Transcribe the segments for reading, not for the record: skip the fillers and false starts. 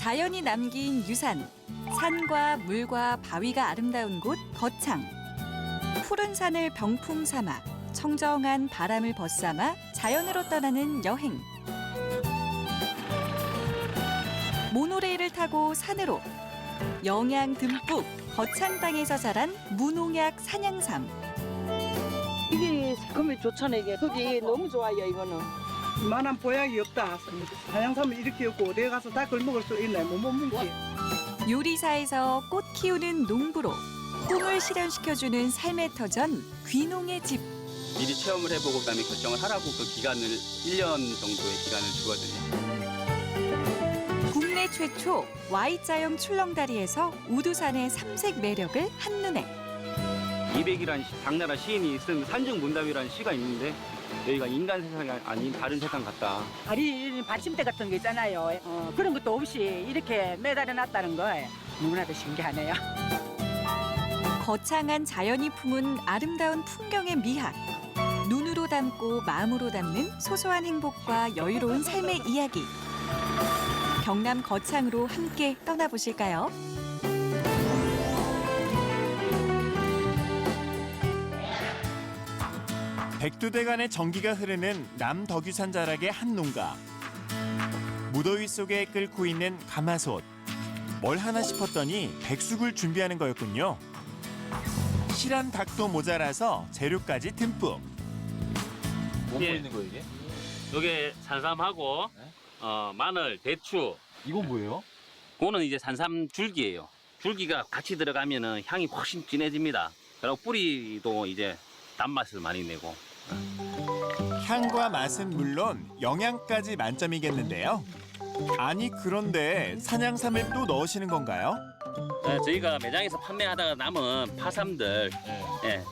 자연이 남긴 유산, 산과 물과 바위가 아름다운 곳 거창. 푸른 산을 병풍 삼아 청정한 바람을 벗삼아 자연으로 떠나는 여행. 모노레일을 타고 산으로 영양 듬뿍 거창 땅에서 자란 무농약 산양삼. 이게 새콤이 좋잖아요. 이게 흙이 너무 좋아요. 이거는. 이만한 보약이 없다. 사양삼은 이렇게 없고 어디 가서 다 걸 먹을 수 있나요? 못 먹지. 요리사에서 꽃 키우는 농부로 꿈을 실현시켜주는 삶의 터전 귀농의 집. 미리 체험을 해보고 그다음에 결정을 하라고 그 기간을 1년 정도의 기간을 주거든요. 국내 최초 Y자형 출렁다리에서 우두산의 삼색 매력을 한눈에. 이백이라는 당나라 시인이 쓴 산중문답이라는 시가 있는데 여기가 인간 세상이 아닌 다른 세상 같다. 다리 받침대 같은 거 있잖아요. 그런 것도 없이 이렇게 매달아 놨다는 거 누구나도 신기하네요. 거창한 자연이 품은 아름다운 풍경의 미학. 눈으로 담고 마음으로 담는 소소한 행복과 여유로운 삶의 이야기. 경남 거창으로 함께 떠나보실까요? 백두대간의 전기가 흐르는 남덕유산 자락의 한 농가. 무더위 속에 끓고 있는 가마솥. 뭘 하나 싶었더니 백숙을 준비하는 거였군요. 실한 닭도 모자라서 재료까지 듬뿍. 뭐 있는 거예요 이게? 요게 산삼하고 마늘, 대추. 이건 뭐예요? 그거는 이제 산삼 줄기예요. 줄기가 같이 들어가면은 향이 훨씬 진해집니다. 그리고 뿌리도 이제 단맛을 많이 내고. 향과 맛은 물론 영양까지 만점이겠는데요. 아니 그런데 산양삼을 또 넣으시는 건가요? 저희가 매장에서 판매하다가 남은 파삼들, 예,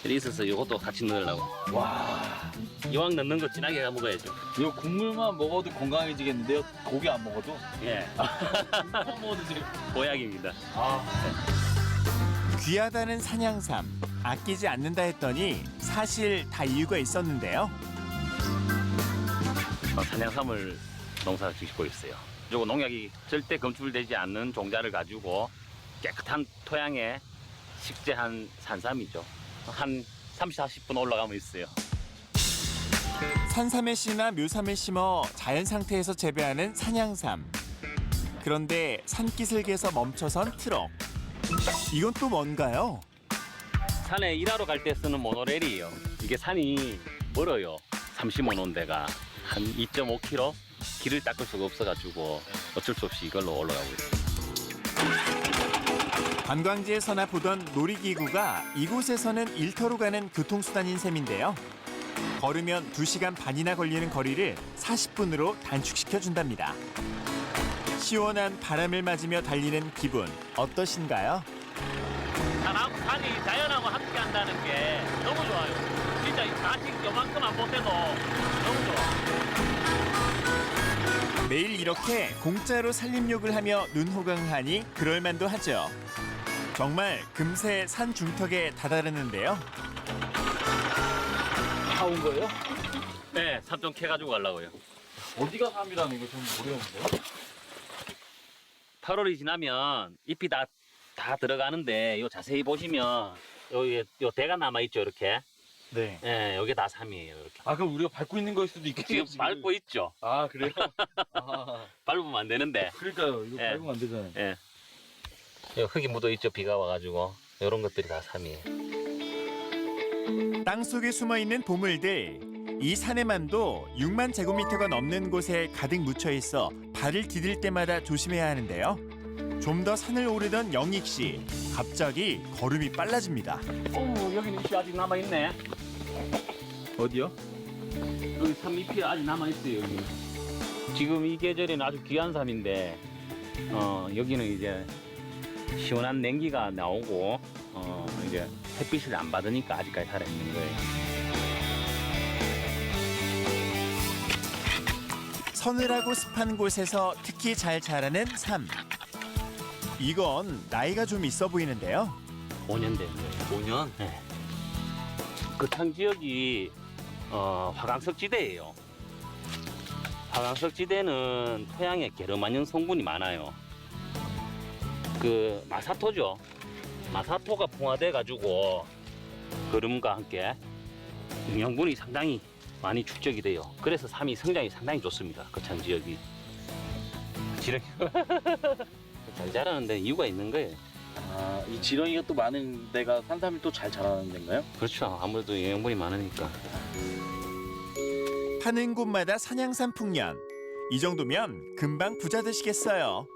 그래 있어서 이것도 같이 넣으려고. 와, 이왕 넣는 거 진하게 해 먹어야죠. 이거 국물만 먹어도 건강해지겠는데요? 고기 안 먹어도? 예, 먹어도 지금. 보약입니다. 귀하다는 산양삼 아끼지 않는다 했더니 사실 다 이유가 있었는데요. 산양삼을 농사 짓고 있어요. 그리고 농약이 절대 검출되지 않는 종자를 가지고 깨끗한 토양에 식재한 산삼이죠. 한 30, 40분 올라가면 있어요. 산삼의 씨나 묘삼을 심어 자연 상태에서 재배하는 산양삼. 그런데 산기슭에서 멈춰선 트럭. 이건 또 뭔가요? 산에 일하러 갈 때 쓰는 모노레일이에요. 이게 산이 멀어요. 30원 온 데가 한 2.5km 길을 닦을 수가 없어가지고 어쩔 수 없이 이걸로 올라가고 있어요. 관광지에서나 보던 놀이기구가 이곳에서는 일터로 가는 교통수단인 셈인데요. 걸으면 2시간 반이나 걸리는 거리를 40분으로 단축시켜준답니다. 시원한 바람을 맞으며 달리는 기분 어떠신가요? 산이 자연하고 함께 한다는 게 너무 좋아요. 진짜 자식 요만큼 안 보태도 너무 좋아. 매일 이렇게 공짜로 산림욕을 하며 눈호강하니 그럴만도 하죠. 정말 금세 산 중턱에 다다르는데요. 다 온 거예요? 네, 산 좀 캐가지고 가려고요. 어디가 삼이라는 거 좀 모르겠는데요? 8월이 지나면 잎이 다 들어가는데 요 자세히 보시면 요 대가 남아있죠, 이렇게. 네. 예, 여기 다 삼이에요, 이렇게. 아 그럼 우리가 밟고 있는 거일 수도 있겠네요. 지금 밟고 있죠. 아 그래요? 아, 밟으면 안 되는데. 그러니까요. 이거 예. 밟으면 안 되잖아요. 예. 요 흙이 묻어 있죠, 비가 와가지고. 이런 것들이 다 삼이에요. 땅속에 숨어있는 보물들. 이 산에만도 6만 제곱미터가 넘는 곳에 가득 묻혀 있어 발을 디딜 때마다 조심해야 하는데요. 좀 더 산을 오르던 영익 씨, 갑자기 걸음이 빨라집니다. 여기는 잎이 아직 남아있네. 어디요? 여기 삼잎이 아직 남아있어요, 여기. 지금 이 계절에는 아주 귀한 삼인데, 여기는 이제 시원한 냉기가 나오고, 이제 햇빛을 안 받으니까 아직까지 살아있는 거예요. 서늘하고 습한 곳에서 특히 잘 자라는 삼. 이건 나이가 좀 있어 보이는데요. 5년 된 거예요. 5년? 네. 거창 지역이 화강석 지대예요. 화강석 지대는 토양에 게르마늄 성분이 많아요. 그 마사토죠. 마사토가 풍화돼 가지고 거름과 함께 영양분이 상당히 많이 축적이 돼요. 그래서 삼이 성장이 상당히 좋습니다. 거창 지역이. 지렁이 잘 자라는데 이유가 있는 거예요. 아, 이 지렁이가 또 많은 데가 산삼이 또 잘 자라는 데인가요? 그렇죠. 아무래도 영양분이 많으니까. 파는 곳마다 산양삼 풍년. 이 정도면 금방 부자 되시겠어요.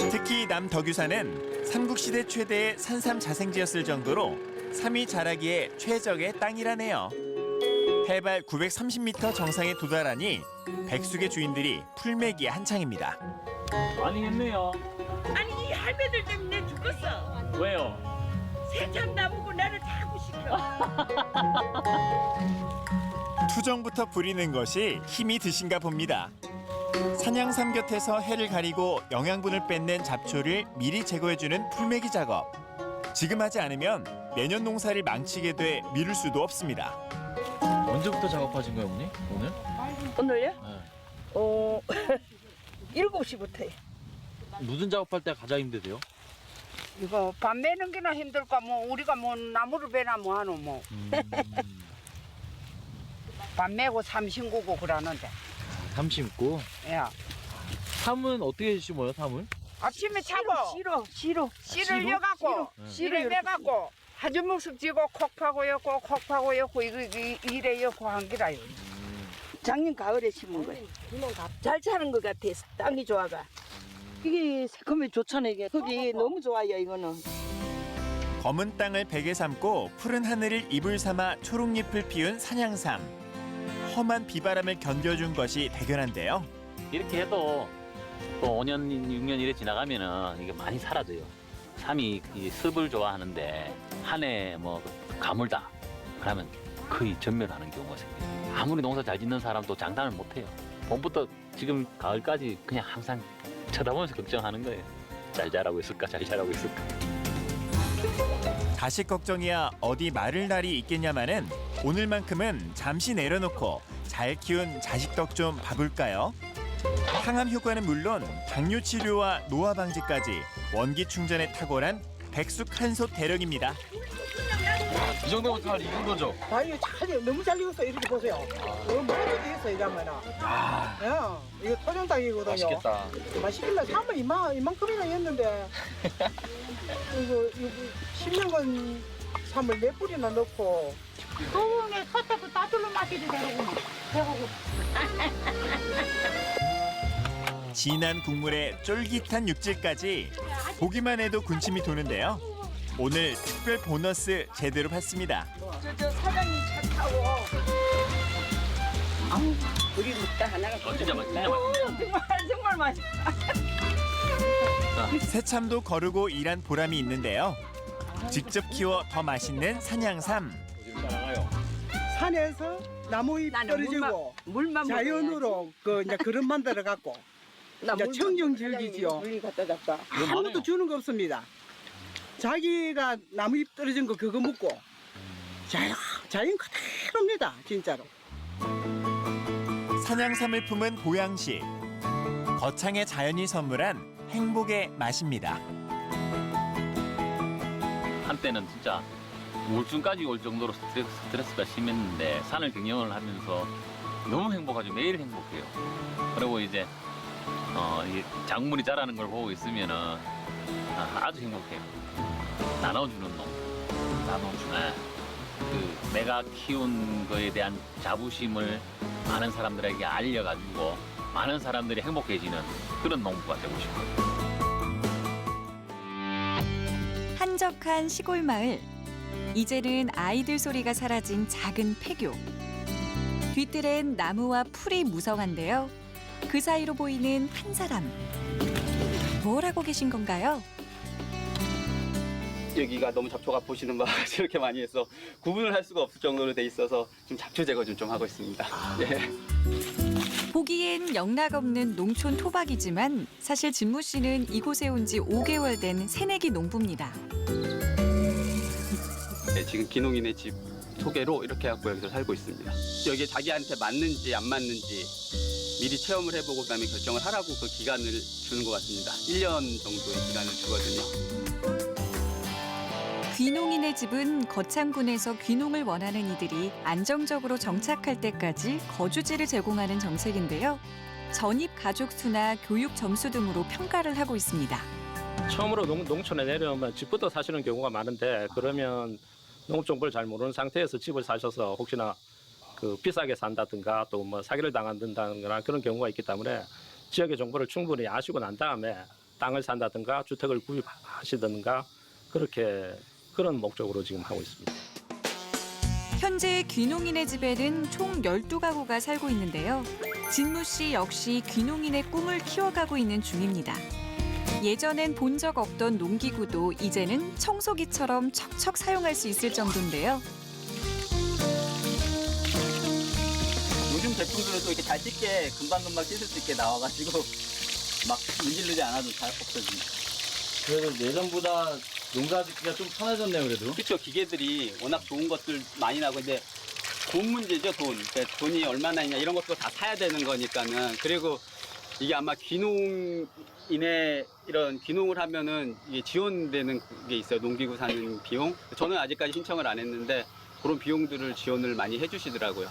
특히 남덕유산은 삼국시대 최대의 산삼 자생지였을 정도로 삼이 자라기에 최적의 땅이라네요. 해발 930m 정상에 도달하니 백숙의 주인들이 풀매기에 한창입니다. 많이 했네요. 아니 이 할매들 때문에 죽었어. 왜요? 세참 나보고 나를 자꾸 시켜. 투정부터 부리는 것이 힘이 드신가 봅니다. 산양삼 곁에서 해를 가리고 영양분을 뺏는 잡초를 미리 제거해주는 풀매기 작업. 지금 하지 않으면 내년 농사를 망치게 돼 미룰 수도 없습니다. 언제부터 작업하신 거예요, 어머니? 오늘? 오늘요? 네. 7시부터요. 무슨 작업할 때 가장 힘드세요? 이거 밥 매는 게나 힘들까 뭐 우리가 뭐 나무를 베나 뭐 하노 뭐. 밥 매고 삼 심고 그러는데. 삼 심고. 야. 삼은 어떻게 심어요, 삼을? 아침에 차고 싫어. 씨를 여갖고 씨를 내갖고 한 주먹씩 쥐고 콕 파고 엮고 콕 파고 엮고 이거 이래 엮고 한 기라요. 작년 가을에 심은 거예요. 잘 자란 것 같아. 땅이 좋아가. 이게 새콤해 좋잖아요. 이게 거기 너무 좋아요. 이거는. 검은 땅을 베개 삼고 푸른 하늘을 이불 삼아 초록잎을 피운 산양삼. 험한 비바람을 견뎌준 것이 대견한데요. 이렇게 해도 또 5년, 6년 이래 지나가면은 이게 많이 사라져요. 삼이 이 습을 좋아하는데 한 해 뭐 가물다 그러면 거의 전멸하는 경우가 생겨요. 아무리 농사 잘 짓는 사람도 장담을 못 해요. 봄부터 지금 가을까지 그냥 항상 쳐다보면서 걱정하는 거예요. 잘 자라고 있을까, 잘 자라고 있을까. 자식 걱정이야 어디 마를 날이 있겠냐마는 오늘만큼은 잠시 내려놓고 잘 키운 자식 덕 좀 봐볼까요? 항암 효과는 물론 당뇨 치료와 노화 방지까지 원기 충전에 탁월한 백숙 한솥 대령입니다. 이 정도면 잘 익은 거죠? 아니 너무 잘 익었어. 이렇게 보세요. 너무 먹어도 되겠어 이러면은. 야, 이거 토종 땅이거든요. 맛있겠다. 맛있길래 삼을 이만큼이나 했는데 이거 10년간 삼을 몇 뿌리나 넣고 더운에 섰다고 따뜻로 마시도 되고. 진한 국물에 쫄깃한 육질까지 보기만 해도 군침이 도는데요. 오늘 특별 보너스 제대로 받습니다. 저 사장님 차 타고. 우리 먹다 하나가. 진짜 맛있네. 정말 맛있어. 새참도 거르고 일한 보람이 있는데요. 직접 키워 더 맛있는 산양삼. 산에서 나무잎 나는 떨어지고 물만 자연으로 그 이제 그릇 만들어 갖고 이제 청정 즐기지요. 물리 갖다 놨다. 아무것도 주는 거 없습니다. 자기가 나무잎 떨어진 거 그거 먹고 자연 그대로입니다. 진짜로. 산양삼을 품은 보양식. 거창의 자연이 선물한 행복의 맛입니다. 한때는 진짜 우울증까지 올 정도로 스트레스가 심했는데 산을 경영을 하면서 너무 행복하죠. 매일 행복해요. 그리고 이제 이 작물이 자라는 걸 보고 있으면은 아주 행복해요. 나눠주는 놈. 나눠주는. 그 내가 키운 거에 대한 자부심을 많은 사람들에게 알려가지고 많은 사람들이 행복해지는 그런 농부가 되고 싶어요. 한적한 시골 마을. 이제는 아이들 소리가 사라진 작은 폐교. 뒤뜰엔 나무와 풀이 무성한데요. 그 사이로 보이는 한 사람. 뭘 하고 계신 건가요? 여기가 너무 잡초가 보시는 바와 이렇게 많이 해서 구분을 할 수가 없을 정도로 돼 있어서 지금 잡초 제거 좀 하고 있습니다. 네. 보기엔 영락없는 농촌 토박이지만 사실 진무 씨는 이곳에 온 지 5개월 된 새내기 농부입니다. 네, 지금 기농이네 집 토개로 이렇게 해갖고 여기서 살고 있습니다. 여기에 자기한테 맞는지 안 맞는지 미리 체험을 해보고 그다음에 결정을 하라고 그 기간을 주는 것 같습니다. 1년 정도의 기간을 주거든요. 귀농인의 집은 거창군에서 귀농을 원하는 이들이 안정적으로 정착할 때까지 거주지를 제공하는 정책인데요. 전입 가족 수나 교육 점수 등으로 평가를 하고 있습니다. 처음으로 농촌에 내려오면 집부터 사시는 경우가 많은데 그러면 농업 정보를 잘 모르는 상태에서 집을 사셔서 혹시나 그 비싸게 산다든가 또 뭐 사기를 당한다든가 그런 경우가 있기 때문에 지역의 정보를 충분히 아시고 난 다음에 땅을 산다든가 주택을 구입하시든가 그런 목적으로 지금 하고 있습니다. 현재 귀농인의 집에는 총 12가구가 살고 있는데요. 진무 씨 역시 귀농인의 꿈을 키워가고 있는 중입니다. 예전엔 본 적 없던 농기구도 이제는 청소기처럼 척척 사용할 수 있을 정도인데요. 요즘 제품들은 또 이렇게 잘 씻게 금방금방 씻을 수 있게 나와가지고 막 문지르지 않아도 잘 없어집니다. 그래도 예전보다 농사짓기가 좀 편해졌네요, 그래도. 그렇죠. 기계들이 워낙 좋은 것들 많이 나고 근데 돈 문제죠, 돈. 그러니까 돈이 얼마나 있냐 이런 것도 다 사야 되는 거니까는. 그리고 이게 아마 귀농인의 이런 귀농을 하면은 이게 지원되는 게 있어요. 농기구 사는 비용. 저는 아직까지 신청을 안 했는데 그런 비용들을 지원을 많이 해주시더라고요.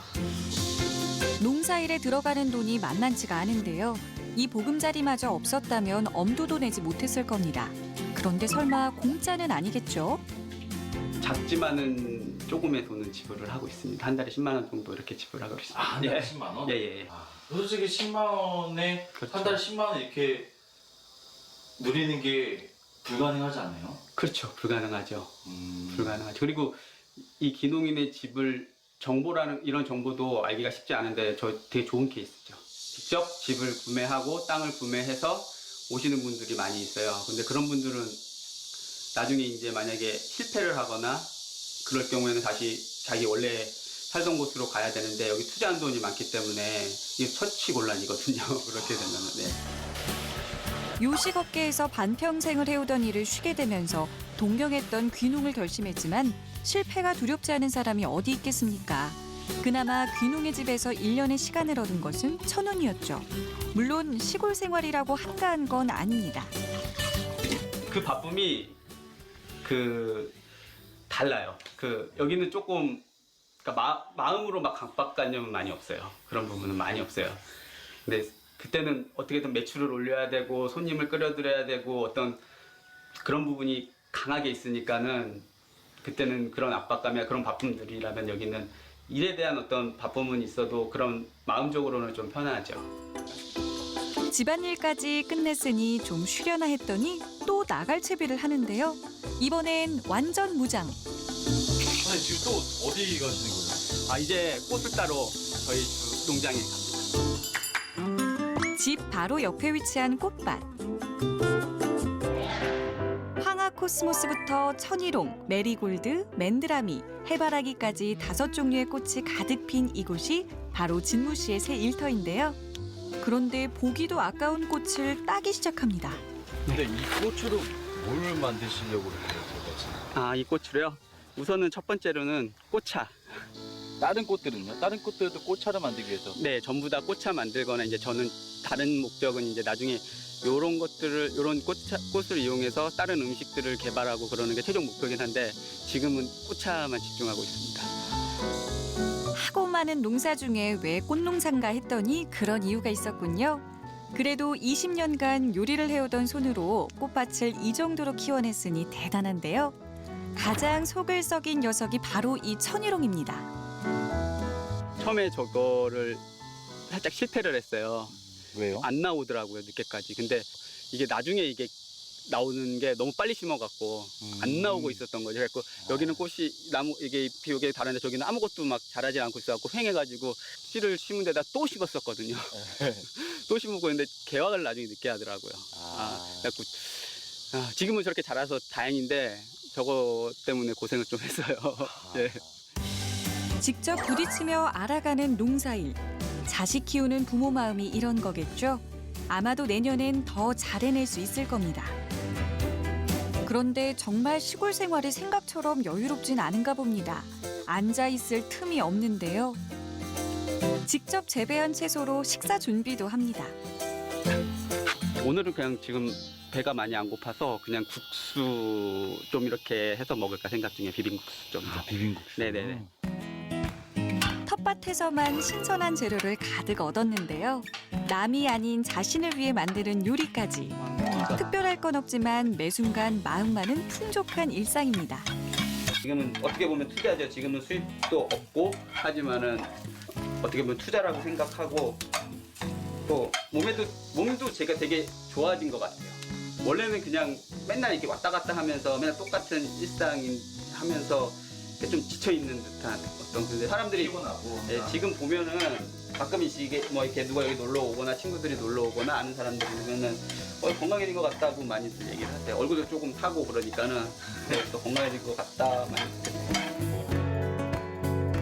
농사일에 들어가는 돈이 만만치가 않은데요. 이 보금자리마저 없었다면 엄두도 내지 못했을 겁니다. 그런데 설마 공짜는 아니겠죠? 작지만은 조금의 돈은 지불을 하고 있습니다. 한 달에 10만 원 정도 이렇게 지불하고 있습니다. 한 달에 10만 원? 예. 솔직히 10만 원에 그렇죠. 한 달에 10만 원 이렇게 누리는 게 불가능하지 않나요? 그렇죠. 불가능하죠. 불가능하죠. 그리고 이 귀농인의 집을 정보라는 이런 정보도 알기가 쉽지 않은데 저 되게 좋은 케이스죠. 직접 집을 구매하고 땅을 구매해서 오시는 분들이 많이 있어요. 근데 그런 분들은 나중에 이제 만약에 실패를 하거나 그럴 경우에는 다시 자기 원래 살던 곳으로 가야 되는데 여기 투자한 돈이 많기 때문에 이게 처치곤란이거든요. 그렇게 되면은. 네. 요식업계에서 반평생을 해오던 일을 쉬게 되면서 동경했던 귀농을 결심했지만 실패가 두렵지 않은 사람이 어디 있겠습니까? 그나마 귀농의 집에서 1년의 시간을 얻은 것은 천운이었죠. 물론 시골 생활이라고 한가한 건 아닙니다. 그 바쁨이 달라요. 여기는 조금 그러니까 마음으로 막 강박관념은 많이 없어요. 그런 부분은 많이 없어요. 근데 그때는 어떻게든 매출을 올려야 되고 손님을 끌어들여야 되고 어떤 그런 부분이 강하게 있으니까는 그때는 그런 압박감이나 그런 바쁨들이라면 여기는 일에 대한 어떤 바쁨은 있어도 그런 마음적으로는 좀 편하죠. 집안일까지 끝냈으니 좀 쉬려나 했더니 또 나갈 채비를 하는데요. 이번엔 완전 무장. 선생님 지금 또 어디 가시는 거예요? 이제 꽃을 따러 저희 농장에 갑니다. 집 바로 옆에 위치한 꽃밭. 황화코스모스부터 천일홍, 메리골드, 맨드라미, 해바라기까지 5종류의 꽃이 가득 핀 이곳이 바로 진무 씨의 새 일터인데요. 그런데 보기도 아까운 꽃을 따기 시작합니다. 근데 이 꽃으로 뭘 만드시려고 이렇게 하셨어요? 이 꽃으로요? 우선은 첫 번째로는 꽃차. 다른 꽃들은요? 다른 꽃들도 꽃차를 만들기 위해서. 네, 전부 다 꽃차 만들거나 이제 저는 다른 목적은 이제 나중에 요런 꽃을 이용해서 다른 음식들을 개발하고 그러는 게 최종 목표긴 한데 지금은 꽃차만 집중하고 있습니다. 하고 많은 농사 중에 왜 꽃농사인가 했더니 그런 이유가 있었군요. 그래도 20년간 요리를 해오던 손으로 꽃밭을 이 정도로 키워냈으니 대단한데요. 가장 속을 썩인 녀석이 바로 이 천일홍입니다. 처음에 저거를 살짝 실패를 했어요. 왜요? 안 나오더라고요, 늦게까지. 근데 이게 나중에 이게 나오는 게 너무 빨리 심어갖고 안 나오고 있었던 거죠. 그래서 여기는 꽃이 이게 잎이 여기 다른데 저기는 아무것도 막 자라지 않고 있어갖고 횡해가지고 씨를 심은 데다 또 심었었거든요. 또 심고 있는데 개화를 나중에 늦게 하더라고요. 그래갖고 지금은 저렇게 자라서 다행인데 저거 때문에 고생을 좀 했어요. 예. 직접 부딪히며 알아가는 농사일. 자식 키우는 부모 마음이 이런 거겠죠. 아마도 내년엔 더 잘해낼 수 있을 겁니다. 그런데 정말 시골 생활이 생각처럼 여유롭진 않은가 봅니다. 앉아 있을 틈이 없는데요. 직접 재배한 채소로 식사 준비도 합니다. 오늘은 그냥 지금 배가 많이 안 고파서 그냥 국수 좀 이렇게 해서 먹을까 생각 중에 비빔국수 좀. 비빔국수. 네네네. 텃밭에서만 신선한 재료를 가득 얻었는데요. 남이 아닌 자신을 위해 만드는 요리까지. 특별할 건 없지만 매 순간 마음만은 풍족한 일상입니다. 지금은 어떻게 보면 투자죠. 지금은 수입도 없고 하지만은 어떻게 보면 투자라고 생각하고 또 몸도 제가 되게 좋아진 것 같아요. 원래는 그냥 맨날 이렇게 왔다 갔다 하면서 맨날 똑같은 일상인 하면서 좀 지쳐 있는 듯한 어떤 근데 사람들이 피곤하고. 예, 지금 보면은 가끔씩 이게 뭐 이렇게 누가 여기 놀러 오거나 친구들이 놀러 오거나 아는 사람들 보면은 건강해진 것 같다고 많이들 얘기를 하세요. 얼굴도 조금 타고 그러니까는 또 건강해진 것 같다 많이.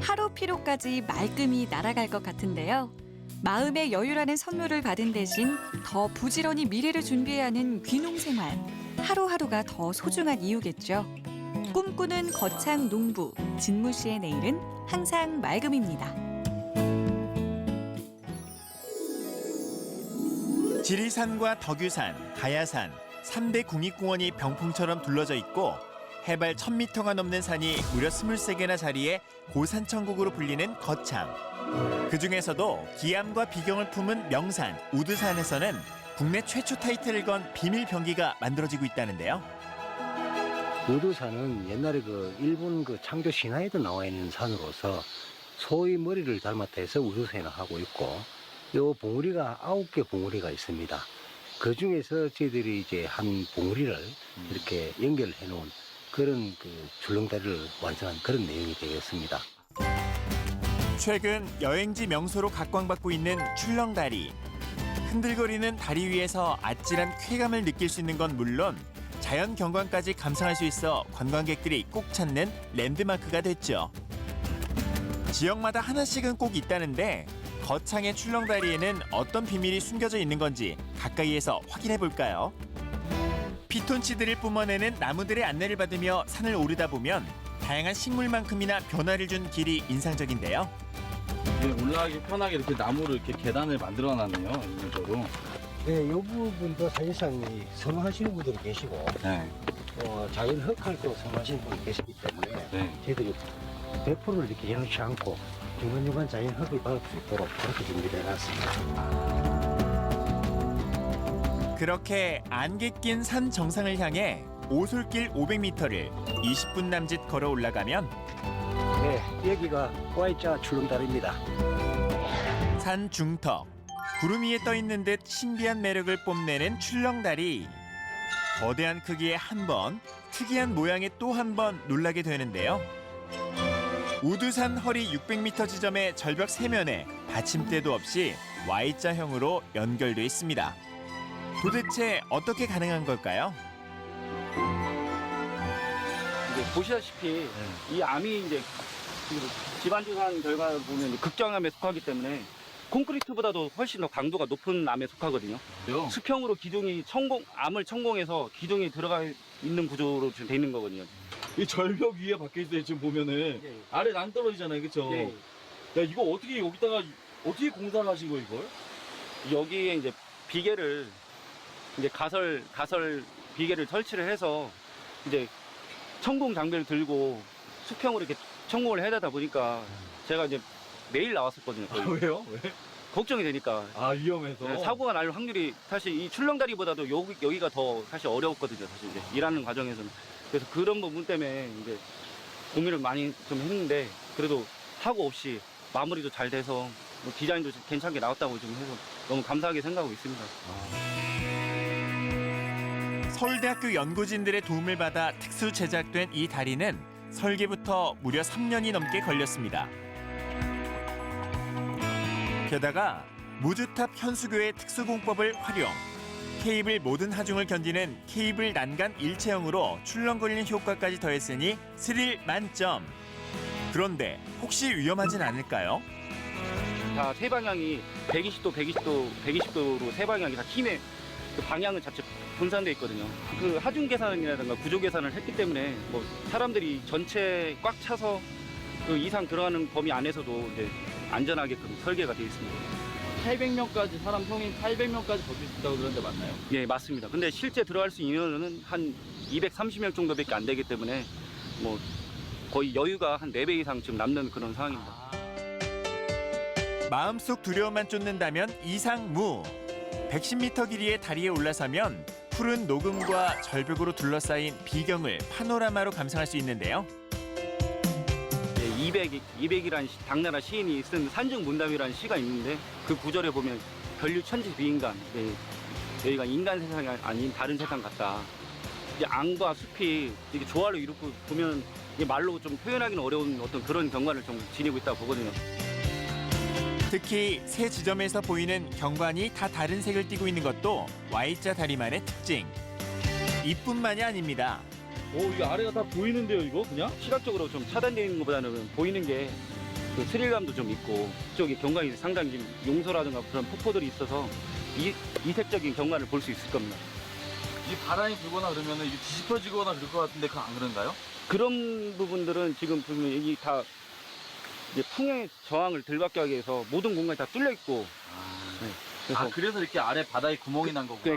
하루 피로까지 말끔히 날아갈 것 같은데요. 마음의 여유라는 선물을 받은 대신 더 부지런히 미래를 준비해야 하는 귀농 생활. 하루하루가 더 소중한 이유겠죠. 꿈꾸는 거창 농부 진무 씨의 내일은 항상 맑음입니다. 지리산과 덕유산, 가야산, 3대 국립공원이 병풍처럼 둘러져 있고 해발 1000m가 넘는 산이 무려 23개나 자리에 고산천국으로 불리는 거창. 그중에서도 기암과 비경을 품은 명산 우드산에서는 국내 최초 타이틀을 건 비밀 병기가 만들어지고 있다는데요. 우드산은 옛날에 그 일본 그 창조 신화에도 나와 있는 산으로서 소의 머리를 닮았다 해서 우드산을 하고 있고, 요 봉우리가 9개 봉우리가 있습니다. 그 중에서 저희들이 이제 한 봉우리를 이렇게 연결해 놓은 그런 그 줄렁다리를 완성한 그런 내용이 되겠습니다. 최근 여행지 명소로 각광받고 있는 출렁다리. 흔들거리는 다리 위에서 아찔한 쾌감을 느낄 수 있는 건 물론 자연 경관까지 감상할 수 있어 관광객들이 꼭 찾는 랜드마크가 됐죠. 지역마다 하나씩은 꼭 있다는데 거창의 출렁다리에는 어떤 비밀이 숨겨져 있는 건지 가까이에서 확인해 볼까요? 피톤치드를 뿜어내는 나무들의 안내를 받으며 산을 오르다 보면 다양한 식물만큼이나 변화를 준 길이 인상적인데요. 올라가기 편하게 이렇게 나무를 이렇게 계단을 만들어 놨네요. 이쪽으로. 네, 이 부분도 사실상 선호하시는 분들이 계시고, 네. 자연 흑할도 선호하시는 분이 계시기 때문에 네. 저희들이 100%를 이렇게 해놓지 않고 중간중간 자연 흙을 받을 수 있도록 그렇게 준비를 해놨습니다. 그렇게 안개 낀 산 정상을 향해 오솔길 500m를 20분 남짓 걸어 올라가면 네, 여기가 Y자 출렁다리입니다. 산 중턱, 구름 위에 떠 있는 듯 신비한 매력을 뽐내는 출렁다리. 거대한 크기에 한 번, 특이한 모양에 또 한 번 놀라게 되는데요. 우두산 허리 600m 지점의 절벽 세면에 받침대도 없이 Y자형으로 연결돼 있습니다. 도대체 어떻게 가능한 걸까요? 이제 보시다시피 이 암이 이제 집안조사한 결과 보면 극장암에 속하기 때문에 콘크리트보다도 훨씬 더 강도가 높은 암에 속하거든요. 수평으로 기둥이 암을 천공해서 기둥이 들어가 있는 구조로 지금 돼 있는 거거든요. 이 절벽 위에 박혀 있어요. 지금 보면은 아래 안 떨어지잖아요, 그렇죠? 예. 야, 이거 어떻게 여기다가 어떻게 공사를 하신 거예요, 이걸? 여기에 이제 비계를 이제 가설 비계를 설치를 해서 이제 천공 장비를 들고 수평으로 이렇게 천공을 해야 되다 보니까 제가 이제 매일 나왔었거든요. 거의. 아, 왜요? 왜? 걱정이 되니까. 아, 위험해서. 네, 사고가 날 확률이 사실 이 출렁다리보다도 여기가 더 사실 어려웠거든요. 사실 이제 일하는 과정에서는. 그래서 그런 부분 때문에 이제 고민을 많이 좀 했는데 그래도 사고 없이 마무리도 잘 돼서 뭐 디자인도 괜찮게 나왔다고 좀 해서 너무 감사하게 생각하고 있습니다. 서울대학교 연구진들의 도움을 받아 특수 제작된 이 다리는 설계부터 무려 3년이 넘게 걸렸습니다. 게다가 무주탑 현수교의 특수공법을 활용, 케이블 모든 하중을 견디는 케이블 난간 일체형으로 출렁거리는 효과까지 더했으니 스릴 만점. 그런데 혹시 위험하진 않을까요? 다 세 방향이 120도로 세 방향이 다 팀의 그 방향은 자체 분산돼 있거든요. 그 하중 계산이라든가 구조 계산을 했기 때문에 뭐 사람들이 전체 꽉 차서 그 이상 들어가는 범위 안에서도 이제 안전하게끔 설계가 되어 있습니다. 800명까지 사람 성인 800명까지 버틸 수 있다고 그러는데 맞나요? 예, 맞습니다. 근데 실제 들어갈 수 있는 인원은 한 230명 정도밖에 안 되기 때문에 뭐 거의 여유가 한 4배 이상 지금 남는 그런 상황입니다. 마음속 두려움만 쫓는다면 이상무. 110m 길이의 다리에 올라서면 푸른 녹음과 절벽으로 둘러싸인 비경을 파노라마로 감상할 수 있는데요. 200이라는 당나라 시인이 쓴 산중문담이라는 시가 있는데 그 구절에 보면 변류천지 비인간, 여기가 인간 세상이 아닌 다른 세상 같다. 이제 앙과 숲이 이게 조화를 이루고 보면 이게 말로 좀 표현하기는 어려운 어떤 그런 경관을 좀 지니고 있다고 보거든요. 특히 세 지점에서 보이는 경관이 다 다른 색을 띠고 있는 것도 Y자 다리만의 특징. 이뿐만이 아닙니다. 오, 이게 아래가 다 보이는데요, 이거 그냥? 시각적으로 좀 차단되어 있는 것보다는 보이는 게 그 스릴감도 좀 있고 이쪽에 경관이 상당히 좀 용서라든가 그런 폭포들이 있어서 이색적인 경관을 볼 수 있을 겁니다. 이 바람이 불거나 그러면 이게 뒤집어지거나 그럴 것 같은데 그건 안 그런가요? 그런 부분들은 지금 보면 여기 다 이제 풍의 저항을 덜 받게 하기 위해서 모든 공간이 다 뚫려 있고 그래서 이렇게 아래 바다에 구멍이 난 거구나. 네,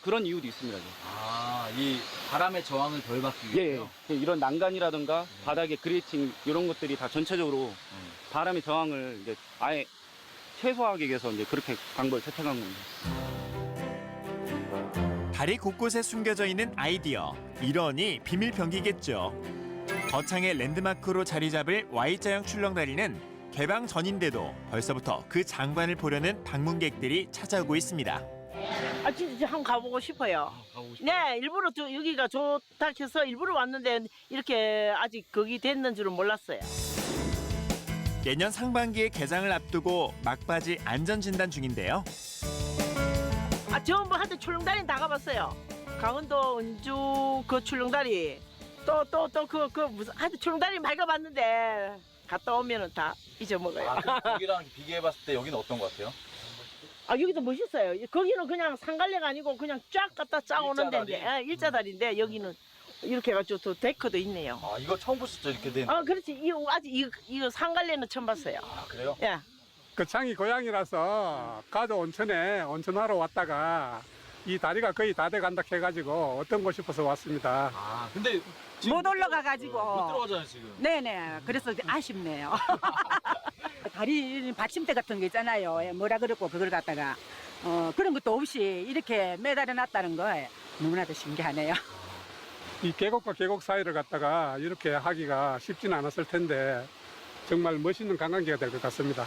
그런 이유도 있습니다. 이 바람의 저항을 덜 받기 예, 위해서. 예. 이런 난간이라든가 바닥의 그레이팅 이런 것들이 다 전체적으로 바람의 저항을 이제 아예 최소화하기 위해서 이제 그렇게 방법을 채택한 겁니다. 다리 곳곳에 숨겨져 있는 아이디어. 이러니 비밀 병기겠죠. 거창의 랜드마크로 자리 잡을 Y자형 출렁다리는 개방 전인데도 벌써부터 그 장관을 보려는 방문객들이 찾아오고 있습니다. 아 진짜 한번 가보고 싶어요. 네, 일부러 여기가 좋다 해서 일부러 왔는데 이렇게 아직 거기 됐는 줄은 몰랐어요. 내년 상반기에 개장을 앞두고 막바지 안전진단 중인데요. 아, 저 뭐 한테 출렁다리는 다 가봤어요. 강원도 은주 그 출렁다리 또 그 무슨 한테 출렁다리 많이 가봤는데 갔다 오면은 다 잊어먹어요. 그럼 거기랑 비교해봤을 때 여기는 어떤 것 같아요? 아, 여기도 멋있어요. 거기는 그냥 산갈래가 아니고 그냥 쫙 갖다 짜 오는 데인데, 일자다리인데 여기는 이렇게 해가지고 또 데크도 있네요. 이거 처음 보셨죠? 이렇게 된. 그렇지. 이거 산갈래는 처음 봤어요. 그래요? 예. 거창이 고향이라서 가도 온천에 온천하러 왔다가 이 다리가 거의 다 돼간다 해가지고 어떤 곳 싶어서 왔습니다. 근데 못 올라가가지고. 못 들어가잖아요 지금. 네네. 그래서 아쉽네요. 다리 받침대 같은 거 있잖아요. 뭐라 그랬고 그걸 갖다가 그런 것도 없이 이렇게 매달아 놨다는 거 너무나도 신기하네요. 이 계곡과 계곡 사이를 갖다가 이렇게 하기가 쉽지는 않았을 텐데 정말 멋있는 관광지가 될 것 같습니다.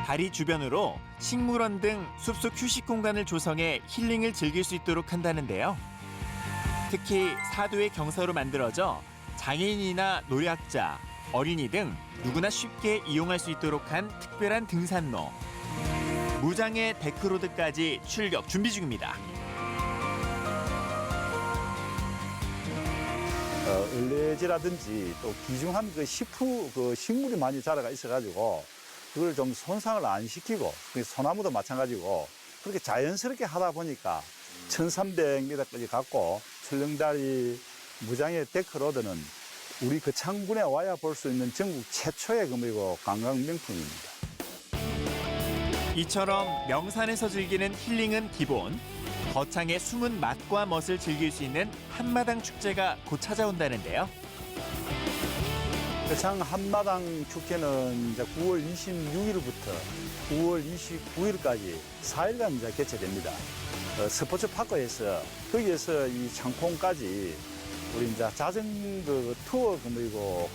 다리 주변으로 식물원 등 숲속 휴식 공간을 조성해 힐링을 즐길 수 있도록 한다는데요. 특히 사도의 경사로 만들어져 장애인이나 노약자, 어린이 등 누구나 쉽게 이용할 수 있도록 한 특별한 등산로. 무장의 데크로드까지 출격 준비 중입니다. 얼레지라든지 또 귀중한 식물이 많이 자라가 있어가지고 그걸 좀 손상을 안 시키고 소나무도 마찬가지고 그렇게 자연스럽게 하다 보니까 1300m까지 갔고 출렁다리 무장의 데크로드는 우리 거창군에 와야 볼 수 있는 전국 최초의 관광 명품입니다. 이처럼 명산에서 즐기는 힐링은 기본. 거창의 숨은 맛과 멋을 즐길 수 있는 한마당 축제가 곧 찾아온다는데요. 거창 한마당 축제는 이제 9월 26일부터 9월 29일까지 4일간 이제 개최됩니다. 스포츠 파크에서 거기에서 이 창콩까지 우리 이제 자전거 투어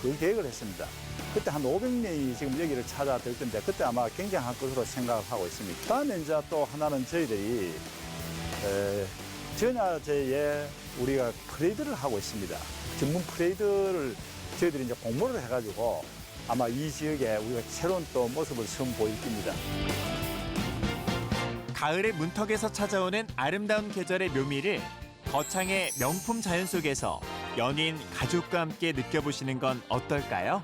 그 계획을 했습니다. 그때 한 500명이 지금 여기를 찾아들 건데 그때 아마 굉장할 것으로 생각을 하고 있습니다. 다음에 이제 또 하나는 저희들이 전야제에 우리가 프레이드를 하고 있습니다. 전문 프레이드를 저희들이 이제 공모를 해가지고 아마 이 지역에 우리가 새로운 또 모습을 선보일 겁니다. 가을의 문턱에서 찾아오는 아름다운 계절의 묘미를 거창의 명품 자연 속에서 연인, 가족과 함께 느껴보시는 건 어떨까요?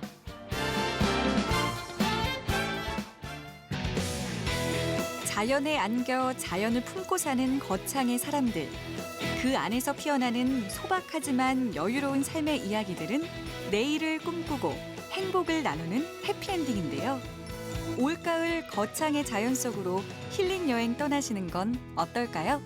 자연에 안겨 자연을 품고 사는 거창의 사람들. 그 안에서 피어나는 소박하지만 여유로운 삶의 이야기들은 내일을 꿈꾸고 행복을 나누는 해피엔딩인데요. 올가을 거창의 자연 속으로 힐링 여행 떠나시는 건 어떨까요?